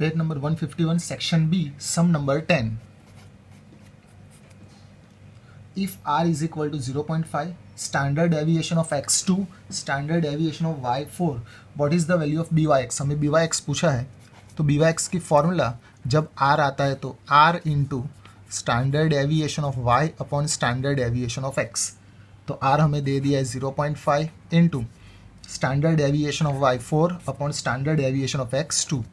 Page number 151, section B, sum number 10. If r is equal to 0.5, standard deviation of x2, standard deviation of y4, what is the value of byx? हमें byx पूछा है, तो byx की formula जब r आता है तो r into standard deviation of y upon standard deviation of x. तो r हमें दे दिया है 0.5 into standard deviation of y4 upon standard deviation of x2.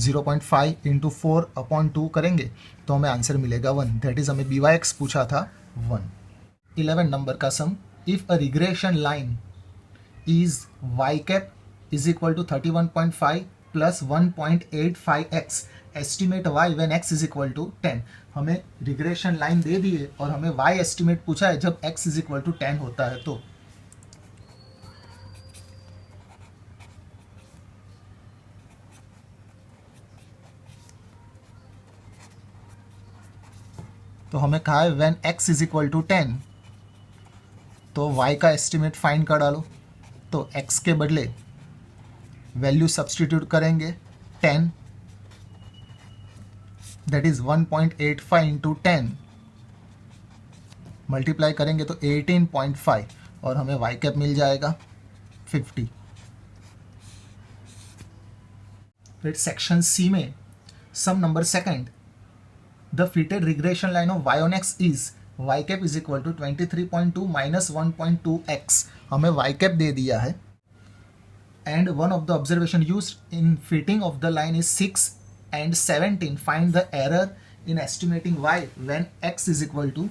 0.5 into 4 upon 2 करेंगे तो हमें आंसर मिलेगा 1. दैट इज हमें byx पूछा था 1. 11 नंबर का sum. If a regression line is y cap is equal to 31.5 plus 1.85x, estimate y when x is equal to 10. हमें regression line दे दी है और हमें y एस्टिमेट पूछा है जब x इज इक्वल टू 10 होता है. तो हमें कहा है when x is equal to 10, तो y का एस्टिमेट फाइंड कर डालो. तो x के बदले वैल्यू सब्सटीट्यूट करेंगे 10, दैट इज 1.85 इंटू 10, मल्टीप्लाई करेंगे तो 18.5 और हमें y कैप मिल जाएगा 50. फिर सेक्शन सी में sum number second. The fitted regression line of y on x is y cap is equal to 23.2 minus 1.2x. हमें y cap दे दिया है and one of the observation used in fitting of the line is 6 and 17. Find the error in estimating y when x is equal to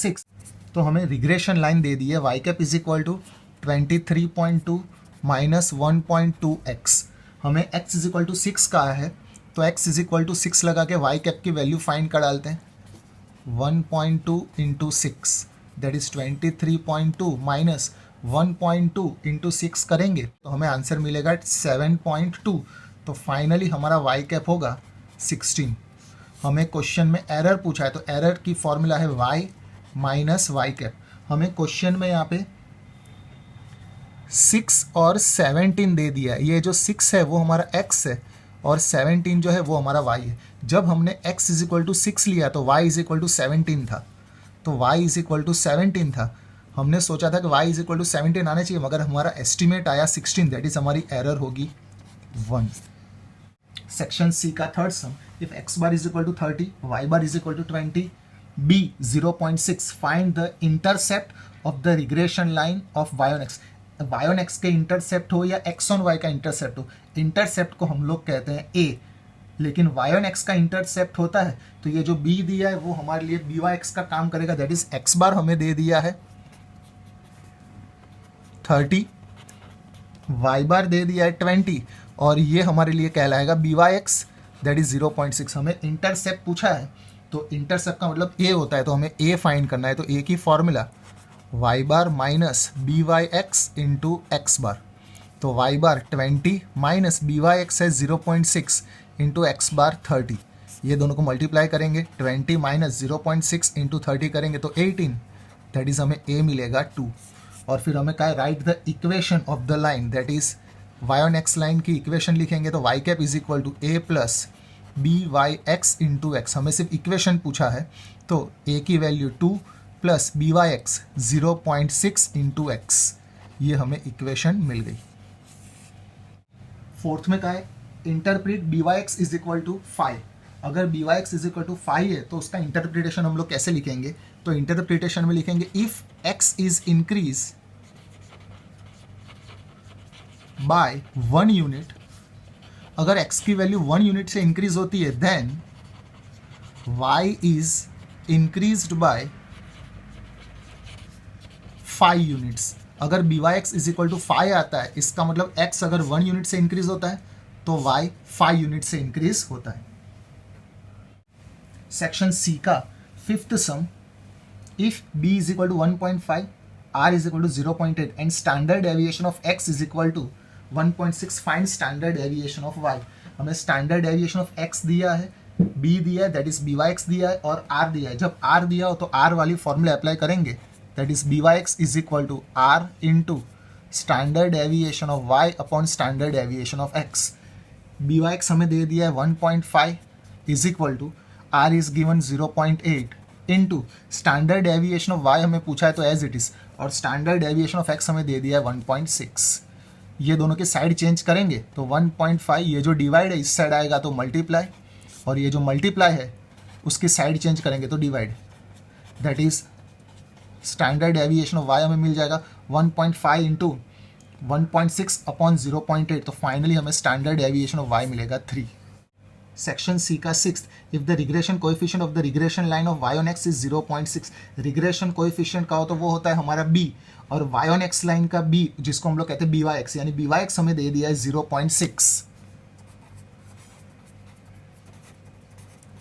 6. तो हमें regression line दे दी है y cap is equal to 23.2 minus 1.2x. हमें x is equal to 6 का है तो x is equal to 6 लगा के y cap की वैल्यू फाइंड कर डालते हैं. 1.2 into 6 that is 23.2 minus 1.2 into 6 करेंगे तो हमें आंसर मिलेगा 7.2. तो फाइनली हमारा y कैप होगा 16. हमें क्वेश्चन में एरर पूछा है तो एरर की फॉर्मूला है y माइनस वाई कैप. हमें क्वेश्चन में यहाँ पे 6 और 17 दे दिया है. ये जो 6 है वो हमारा x है और 17 जो है वो हमारा y है. जब हमने x इज इक्वल टू 6 लिया तो y इज इक्वल टू 17 था. तो y इज इक्वल टू 17 था. हमने सोचा था कि y इज इक्वल टू 17 आना चाहिए मगर हमारा एस्टिमेट आया 16. दैट इज हमारी एरर होगी 1. सेक्शन सी का third sum. If x bar is equal to 30, y bar is equal to 20, b 0.6, find the intercept of the regression line of y on x. y on x के intercept हो या x on y का intercept हो, intercept को हम लोग कहते हैं a, लेकिन y on x का इंटरसेप्ट होता है तो ये जो b दिया है वो हमारे लिए byx का काम करेगा. दैट इज x बार हमें दे दिया है 30, y बार दे दिया है 20 और ये हमारे लिए कहलाएगा byx दैट इज 0.6. हमें इंटरसेप्ट पूछा है तो इंटरसेप्ट का मतलब a होता है तो हमें a फाइंड करना है. तो a की फॉर्मूला y बार माइनस byx इंटू x बार. तो y बार 20 माइनस byx है 0.6 इंटू x बार 30. ये दोनों को मल्टीप्लाई करेंगे 20 माइनस 0.6 इंटू 30 करेंगे तो 18. दैट इज हमें a मिलेगा 2. और फिर हमें कहा है write the equation of the line. That is y on x line की इक्वेशन लिखेंगे तो y cap is equal to a plus byx into x. हमें सिर्फ इक्वेशन पूछा है तो a की value 2 plus byx 0.6 into x. ये हमें इक्वेशन मिल गई. फोर्थ में कहा है interpret byx is equal to 5. अगर byx इज इक्वल टू 5 है तो उसका इंटरप्रिटेशन हम लोग कैसे लिखेंगे. तो इंटरप्रिटेशन में लिखेंगे if x is increase by 1 unit. अगर x की वैल्यू 1 यूनिट से इंक्रीज होती है then y is increased by 5 units. अगर byx इज इक्वल टू 5 आता है इसका मतलब x अगर 1 यूनिट से इंक्रीज होता है तो y 5 यूनिट से इंक्रीज होता है. सेक्शन सी का fifth sum. If b is equal to 1.5, r is equal to 0.8 and standard deviation of x is equal to 1.6, find standard deviation of y. हमें स्टैंडर्ड डेविएशन ऑफ x दिया है, b दिया है that is byx दिया है और r दिया है. जब r दिया हो तो r वाली फॉर्मूला अप्लाई करेंगे. That is byx is equal to r into standard deviation of y upon standard deviation of x. B Y x हमें दे दिया है 1.5 is equal to R is given 0.8 into standard deviation of Y हमें पूछा है तो as it is, और standard deviation of X हमें दे दिया है 1.6। ये दोनों की साइड चेंज करेंगे तो 1.5 ये जो डिवाइड है इस साइड आएगा तो मल्टीप्लाई, और ये जो मल्टीप्लाई है उसकी साइड चेंज करेंगे तो divide. That is standard deviation of Y हमें मिल जाएगा 1.5 इंटू 1.6 अपॉन 0.8, तो फाइनली हमें स्टैंडर्ड डेविएशन ऑफ वाई मिलेगा 3। सेक्शन सी का 6th, if the regression coefficient of the regression line of y on x is 0.6। Regression coefficient का हो तो वो होता है हमारा b, और y ऑन x लाइन का b जिसको हम लोग कहते हैं by(x), यानी by(x) हमें दे दिया है 0.6।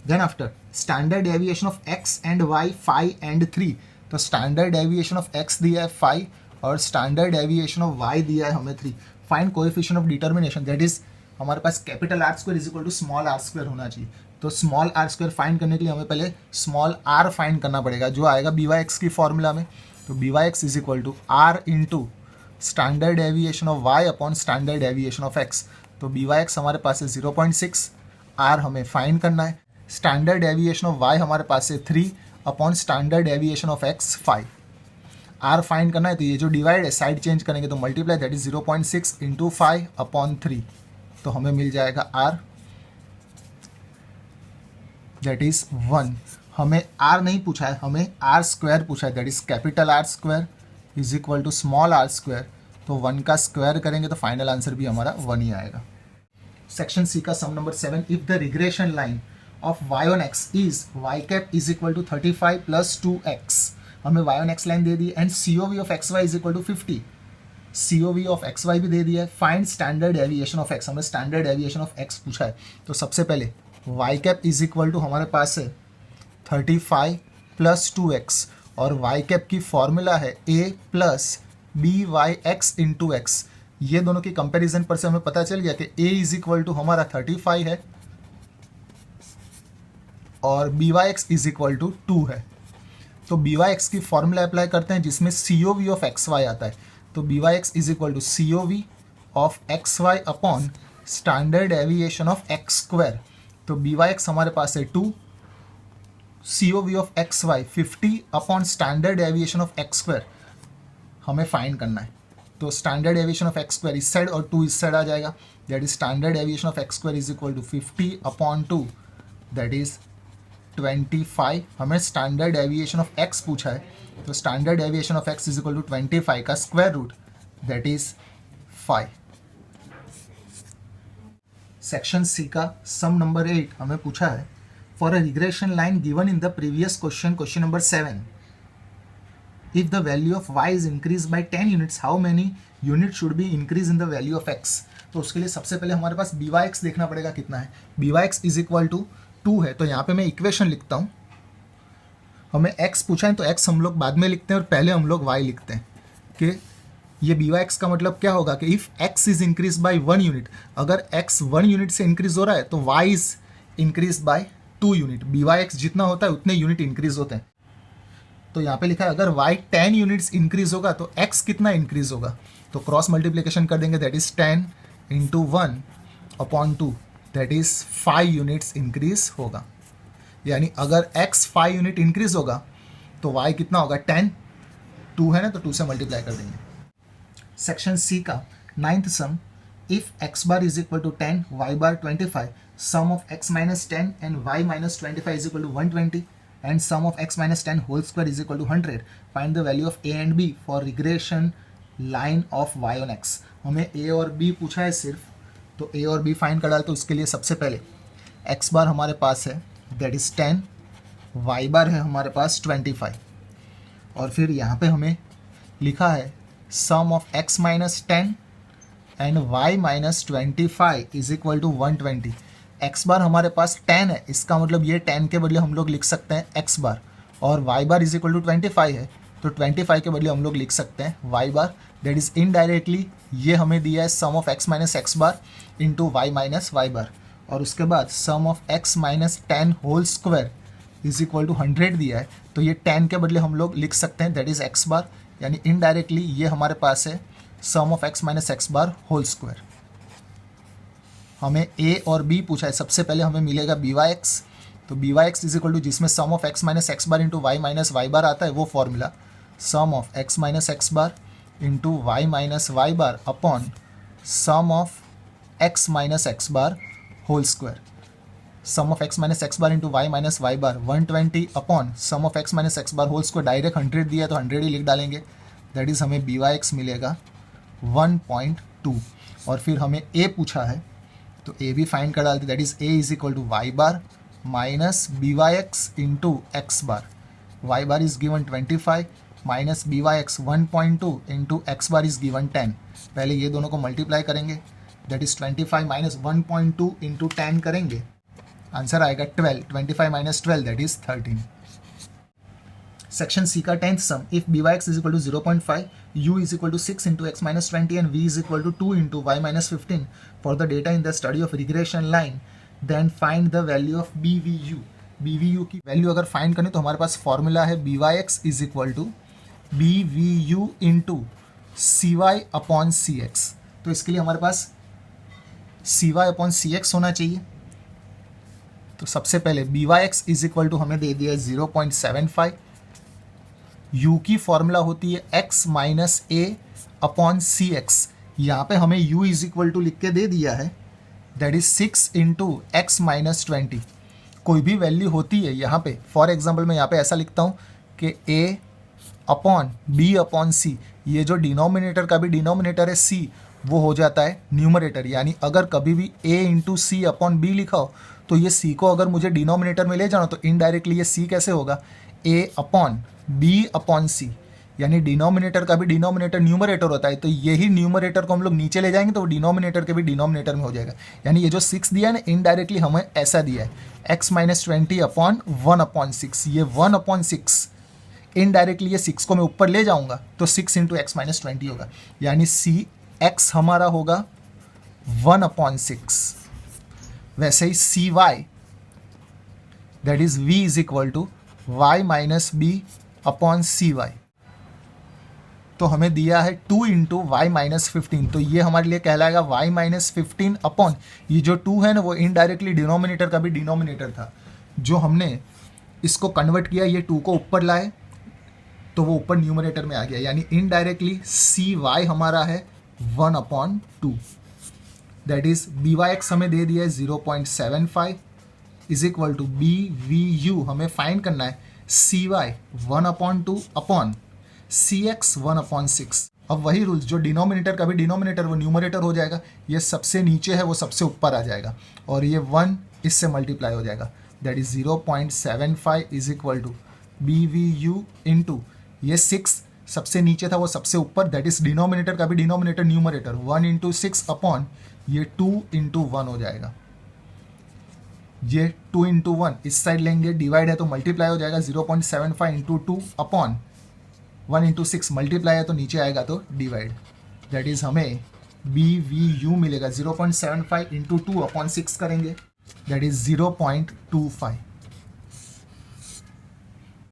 Then after standard deviation of x and y 5 and 3, तो स्टैंडर्ड डेविएशन ऑफ x दिया है 5 और स्टैंडर्ड डेविएशन ऑफ y दिया है हमें 3। Find coefficient of determination, that is हमारे पास capital R square is equal to small r square होना चाहिए। तो स्मॉल आर स्क्वायर फाइंड करने के लिए हमें पहले स्मॉल आर फाइंड करना पड़ेगा, जो आएगा बी वाई एक्स की फॉर्मूला में। तो B Y x is equal to R into standard deviation of Y upon standard deviation of X. तो बी वाई एक्स हमारे पास है 0.6, आर हमें फाइंड करना है, स्टैंडर्ड डेविएशन ऑफ वाई हमारे पास है 3 upon standard deviation of x 5। R find करना है तो ये जो डिवाइड है साइड चेंज करेंगे तो multiply, that is 0.6 into 5 upon 3, तो हमें मिल जाएगा आर, दैट इज 1। हमें आर नहीं पूछा है, हमें आर स्क्वायर पूछा है, that is capital R square is equal to small r square. तो 1 का स्क्वायर करेंगे तो फाइनल आंसर भी हमारा 1 ही आएगा। सेक्शन सी का sum number 7, if the regression line of y on x is y cap is equal to 35 plus 2x। हमें y on x line दे दी and COV of xy is equal to 50। COV of XY भी दे दिया है। Find standard deviation of x, हमें standard deviation of x पूछा है। तो सबसे पहले y cap is equal to हमारे पास है 35 प्लस 2x, और y कैप की फॉर्मूला है a plus b Y x into x. ये दोनों की कंपैरिजन पर से हमें पता चल गया कि a इज इक्वल टू हमारा 35 है और b Y x is equal to 2 है। तो बी वाई एक्स की फॉर्मूला अप्लाई करते हैं जिसमें COV ऑफ XY आता है। तो B Y x is equal to COV of XY upon standard deviation of x square. तो बी वाई एक्स हमारे पास है 2, COV of XY 50 upon standard deviation of x square हमें फाइंड करना है। तो standard deviation of x square इस side और 2 इस साइड आ जाएगा, that is standard deviation of x square is equal to 50 upon 2, that is 25। हमें स्टैंडर्ड डेविएशन ऑफ x पूछा है, तो standard deviation of x is equal to 25 का square root, that is 5। Section सी का सम नंबर 8 हमें पूछा है, for a regression line given in the previous question, question number 7, if the value of y is increase bye 10 units, how many unit should be increase in the value of x। तो उसके लिए सबसे पहले हमारे पास B Y x देखना पड़ेगा कितना है। B Y x is equal to 2 है, तो यहाँ पे मैं इक्वेशन लिखता हूँ। हमें x पूछा है तो x हम लोग बाद में लिखते हैं और पहले हम लोग y लिखते हैं कि ये बी वाई एक्स का मतलब क्या होगा कि if x is increase by 1 unit, अगर x 1 यूनिट से इंक्रीज हो रहा है तो y is increase by 2 unit. B Y x जितना होता है उतने यूनिट इंक्रीज होते हैं। तो यहाँ पे लिखा है अगर y 10 यूनिट्स इंक्रीज होगा तो x कितना इंक्रीज होगा, तो क्रॉस मल्टीप्लिकेशन कर देंगे, that is 10 into 1 upon 2, that is 5 units increase होगा। यानी अगर x 5 यूनिट इंक्रीज होगा तो y कितना होगा 10, 2 है ना तो 2 से मल्टीप्लाई कर देंगे। सेक्शन सी का 9th sum, if x bar is equal to 10, y bar 25, sum of x minus 10 and y minus 25 is equal to 120 and sum of x minus 10 whole square is equal to 100, find the value of a and b for regression line of y on x। हमें a और b पूछा है सिर्फ, तो a और b find कर डाल। तो उसके लिए सबसे पहले x बार हमारे पास है दैट इज 10, y बार है हमारे पास 25, और फिर यहाँ पे हमें लिखा है sum of x minus 10 and y minus 25 is equal to 120। x bar हमारे पास 10 है, इसका मतलब ये 10 के बदले हम लोग लिख सकते हैं x बार, और y bar is equal to 25 है तो 25 के बदले हम लोग लिख सकते हैं y bar, that is indirectly ये हमें दिया है sum of x minus x bar into y minus y bar, और उसके बाद sum of x minus 10 whole square is equal to 100 दिया है, तो ये 10 के बदले हम लोग लिख सकते हैं दैट इज x बार, यानी इनडायरेक्टली ये हमारे पास है sum of x minus x bar whole square. हमें a और b पूछा है, सबसे पहले हमें मिलेगा बी वाई एक्स, तो B Y x is equal to जिसमें sum of x minus x bar into y minus y bar आता है वो formula, sum of x minus x bar into y minus y bar upon sum of x minus x bar whole square, sum of x minus x bar into y minus y bar 120 upon sum of x minus x bar whole square, direct 100 दिया तो 100 ही लिख डालेंगे, that is हमें B Y x मिलेगा 1.2। और फिर हमें a पूछा है तो a भी फाइंड कर डालते, that is a is equal to y bar minus b Y x into x bar, y bar is given 25 minus b Y x 1.2 into x bar is given 10। पहले ये दोनों को मल्टीप्लाई करेंगे, that is 25 minus 1.2 into 10 करेंगे, answer आएगा 12, 25 minus 12 that is 13। Section सी का 10th sum, if b Y x is equal to 0.5, u is equal to 6 into x minus 20 and v is equal to 2 into y minus 15 for the data in the study of regression line, then find the value of b v u. B v u की वैल्यू अगर find करनी तो हमारे पास formula है b Y x is equal to b v u into c y upon c x. तो इसके लिए हमारे पास c y upon c x होना चाहिए। तो सबसे पहले b Y x is equal to हमें दे दिया 0.75, यू की फॉर्मूला होती है x minus a upon c x, यहाँ पे हमें u इज इक्वल टू लिख के दे दिया है, that is 6 into x minus 20। कोई भी वैल्यू होती है यहाँ पे, फॉर एग्जाम्पल मैं यहाँ पे ऐसा लिखता हूँ कि a upon b upon c, ये जो डिनोमिनेटर का भी डिनोमिनेटर है c वो हो जाता है न्यूमरेटर, यानी अगर कभी भी a into c upon b लिखा हो तो ये c को अगर मुझे डिनोमिनेटर में ले जाना तो इनडायरेक्टली ये c कैसे होगा, a upon b upon c, यानी डिनोमिनेटर का भी डिनोमिनेटर न्यूमरेटर होता है, तो यही न्यूमरेटर को हम लोग नीचे ले जाएंगे तो वो डिनोमिनेटर के भी डिनोमिनेटर में हो जाएगा। यानी ये जो 6 दिया है ना इनडायरेक्टली हमें ऐसा दिया है x माइनस 20 अपॉन 1 अपॉन 6, ये 1 अपॉन 6 इनडायरेक्टली ये 6 को मैं ऊपर ले जाऊंगा तो 6 इंटू एक्स माइनस 20 होगा, यानी सी एक्स हमारा होगा 1 अपॉन 6। वैसे ही c y that is v is equal to y minus b upon c y, तो हमें दिया है 2 इंटू वाई माइनस 15, तो ये हमारे लिए कहलाएगा वाई माइनस 15 अपॉन ये जो 2 है ना वो इनडायरेक्टली डिनोमिनेटर का भी डिनोमिनेटर था, जो हमने इसको कन्वर्ट किया, ये 2 को ऊपर लाए तो वो ऊपर न्यूमरेटर में आ गया, यानी इनडायरेक्टली सी वाई हमारा है 1 upon 2, that is b Y x हमें दे दिया है 0.75 is equal to b v u हमें फाइंड करना है c y 1 upon 2 upon c x 1 upon 6। अब वही रूल्स, जो डिनोमिनेटर का भी डिनोमिनेटर वो न्यूमरेटर हो जाएगा, ये सबसे नीचे है वो सबसे ऊपर आ जाएगा और ये 1 इससे मल्टीप्लाई हो जाएगा, that is 0.75 is equal to b v u into ये 6 सबसे नीचे था वो सबसे ऊपर, दैट इज डिनोमिनेटर का भी डिनोमिनेटर न्यूमरेटर 1 इंटू 6 अपॉन ये 2 इंटू 1 हो जाएगा, ये 2 इंटू 1 इस साइड लेंगे, डिवाइड है तो मल्टीप्लाई हो जाएगा 0.75 इंटू 2 अपॉन 1 इंटू 6 मल्टीप्लाई है तो नीचे आएगा तो डिवाइड, दैट इज हमें बी वी यू मिलेगा 0.75 इंटू 2 अपॉन 6 करेंगे, दैट इज 0.25।